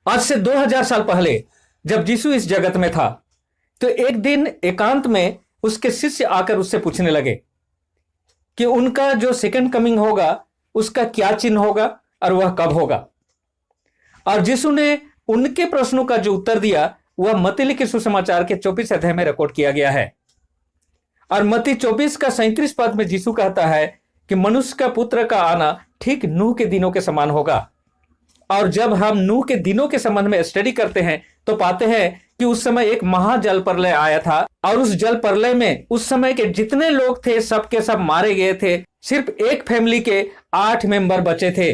आज से 2000 साल पहले जब यीशु इस जगत में था, तो एक दिन एकांत में उसके शिष्य आकर उससे पूछने लगे कि उनका जो सेकंड कमिंग होगा उसका क्या चिन्ह होगा और वह कब होगा। और यीशु ने उनके प्रश्नों का जो उत्तर दिया वह मत्ती लिखे सुसमाचार के 24 अध्याय में रिकॉर्ड किया गया है। और मत्ती 24 का 37 पद में यीशु कहता है कि मनुष्य का पुत्र का आना ठीक नूह के दिनों के समान होगा। और जब हम नूह के दिनों के संबंध में स्टडी करते हैं तो पाते हैं कि उस समय एक महाजल प्रलय आया था, और उस जल प्रलय में उस समय के जितने लोग थे सब के सब मारे गए थे। सिर्फ एक फैमिली के 8 मेंबर बचे थे,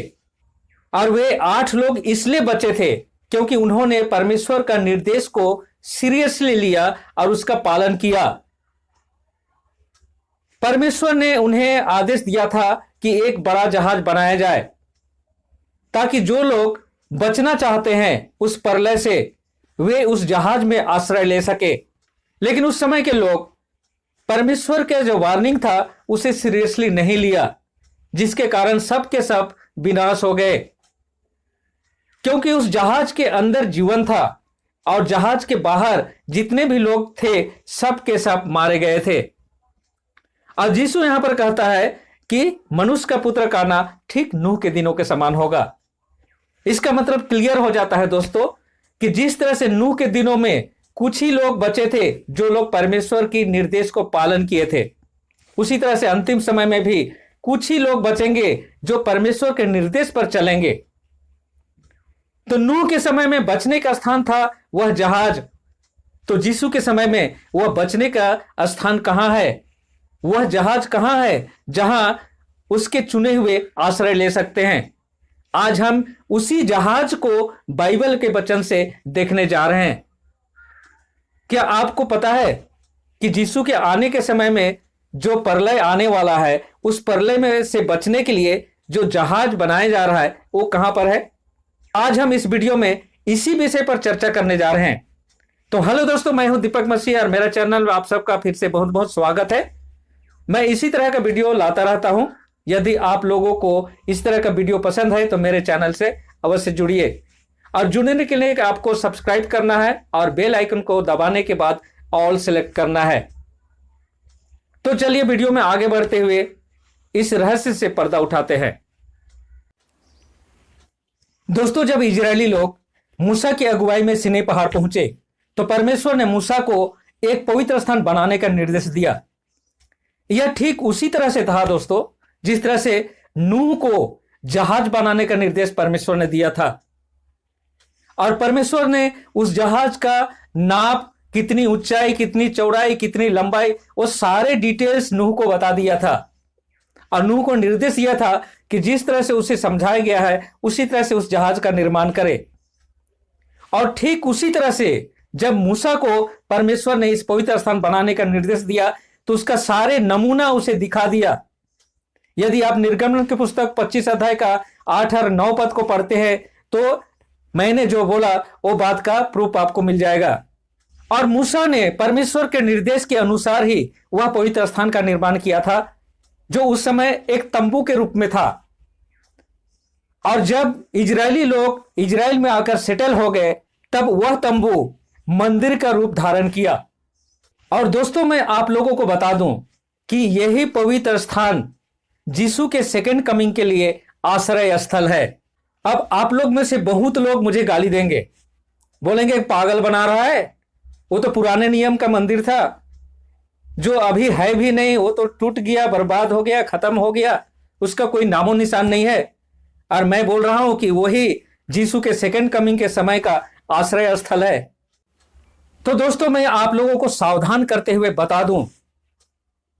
और वे 8 लोग इसलिए बचे थे क्योंकि उन्होंने परमेश्वर का निर्देश को सीरियसली लिया और उसका पालन किया। परमेश्वर ने उन्हें आदेश दिया था कि एक बड़ा जहाज बनाया जाए ताकि जो लोग बचना चाहते हैं उस प्रलय से वे उस जहाज में आश्रय ले सके। लेकिन उस समय के लोग परमेश्वर का जो वार्निंग था उसे सीरियसली नहीं लिया, जिसके कारण सब के सब विनाश हो गए। क्योंकि उस जहाज के अंदर जीवन था और जहाज के बाहर जितने भी लोग थे सब के सब मारे गए थे। और यीशु यहां पर कहता है कि मनुष्य का पुत्र का आना ठीक नूह के दिनों के समान होगा। इसका मतलब क्लियर हो जाता है दोस्तों कि जिस तरह से नूह के दिनों में कुछ ही लोग बचे थे जो लोग परमेश्वर की निर्देश को पालन किए थे, उसी तरह से अंतिम समय में भी कुछ ही लोग बचेंगे जो परमेश्वर के निर्देश पर चलेंगे। तो नूह के समय में बचने का स्थान था वह जहाज, तो यीशु के समय में वह बचने का स्थान कहां है? वह जहाज कहां है जहां उसके चुने हुए आश्रय ले सकते हैं? आज हम उसी जहाज को बाइबल के वचन से देखने जा रहे हैं। क्या आपको पता है कि यीशु के आने के समय में जो प्रलय आने वाला है उस प्रलय में से बचने के लिए जो जहाज बनाया जा रहा है वो कहां पर है? आज हम इस वीडियो में इसी विषय पर चर्चा करने जा रहे हैं। तो हेलो दोस्तों, मैं हूं दीपक मसीह और मेरा चैनल में आप सबका फिर से बहुत बहुत स्वागत है। मैं इसी तरह का वीडियो लाता रहता हूं। यदि आप लोगों को इस तरह का वीडियो पसंद है तो मेरे चैनल से अवश्य जुड़िए, और जुड़ने के लिए आपको सब्सक्राइब करना है और बेल आइकन को दबाने के बाद ऑल सेलेक्ट करना है। तो चलिए वीडियो में आगे बढ़ते हुए इस रहस्य से पर्दा उठाते हैं। दोस्तों, जब इजरायली लोग मूसा की अगुवाई में सिनै पहाड़ पहुंचे तो परमेश्वर ने मूसा को एक पवित्र स्थान बनाने का निर्देश दिया। यह ठीक उसी तरह से था दोस्तों जिस तरह से नूह को जहाज बनाने का निर्देश परमेश्वर ने दिया था। और परमेश्वर ने उस जहाज का नाप, कितनी ऊंचाई, कितनी चौड़ाई, कितनी लंबाई, वो सारे डिटेल्स नूह को बता दिया था। और नूह को निर्देश दिया था कि जिस तरह से उसे समझाया गया है उसी तरह से उस जहाज का निर्माण करे। और ठीक उसी तरह से जब मूसा को परमेश्वर ने इस पवित्र स्थान बनाने का निर्देश दिया तो उसका सारे नमूना उसे दिखा दिया। यदि आप निर्गमन की पुस्तक 25 अध्याय का 8 और 9 पद को पढ़ते हैं तो मैंने जो बोला वो बात का प्रूफ आपको मिल जाएगा। और मूसा ने परमेश्वर के निर्देश के अनुसार ही वह पवित्र स्थान का निर्माण किया था, जो उस समय एक तंबू के रूप में था। और जब इजरायली लोग इजराइल में आकर सेटल हो गए तब वह तंबू मंदिर का रूप धारण किया। और दोस्तों, मैं आप लोगों को बता दूं कि यही पवित्र स्थान यीशु के सेकंड कमिंग के लिए आश्रय स्थल है। अब आप लोग में से बहुत लोग मुझे गाली देंगे, बोलेंगे पागल बना रहा है, वो तो पुराने नियम का मंदिर था, जो अभी है भी नहीं, वो तो टूट गया, बर्बाद हो गया, खत्म हो गया, उसका कोई नामो निशान नहीं है। और मैं बोल रहा हूं कि वही यीशु के सेकंड कमिंग के समय का आश्रय स्थल है। तो दोस्तों, मैं आप लोगों को सावधान करते हुए बता दूं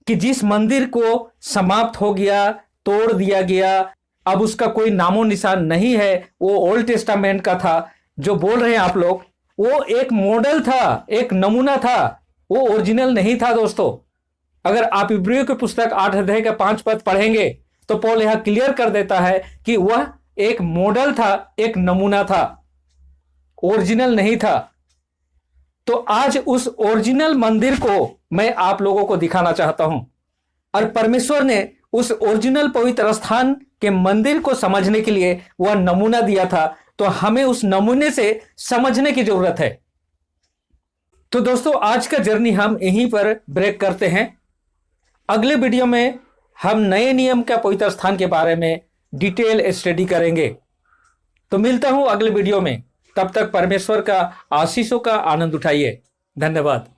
कि जिस मंदिर को समाप्त हो गया, तोड़ दिया गया, अब उसका कोई नामो निशान नहीं है, वो ओल्ड टेस्टामेंट का था जो बोल रहे हैं आप लोग, वो एक मॉडल था, एक नमूना था, वो ओरिजिनल नहीं था दोस्तों। अगर आप इब्रियों की पुस्तक 8 अध्याय का 5 पद पढ़ेंगे तो पौल यहां क्लियर कर देता है कि वह एक मॉडल था, एक नमूना था, ओरिजिनल नहीं था। तो आज उस ओरिजिनल मंदिर को मैं आप लोगों को दिखाना चाहता हूं। और परमेश्वर ने उस ओरिजिनल पवित्र स्थान के मंदिर को समझने के लिए वह नमूना दिया था, तो हमें उस नमूने से समझने की जरूरत है। तो दोस्तों, आज का जर्नी हम यहीं पर ब्रेक करते हैं। अगले वीडियो में हम नए नियम का पवित्र स्थान के बारे में डिटेल स्टडी करेंगे। तो मिलता हूं अगले वीडियो में। तब तक परमेश्वर का आशीषों का आनंद उठाइए। धन्यवाद।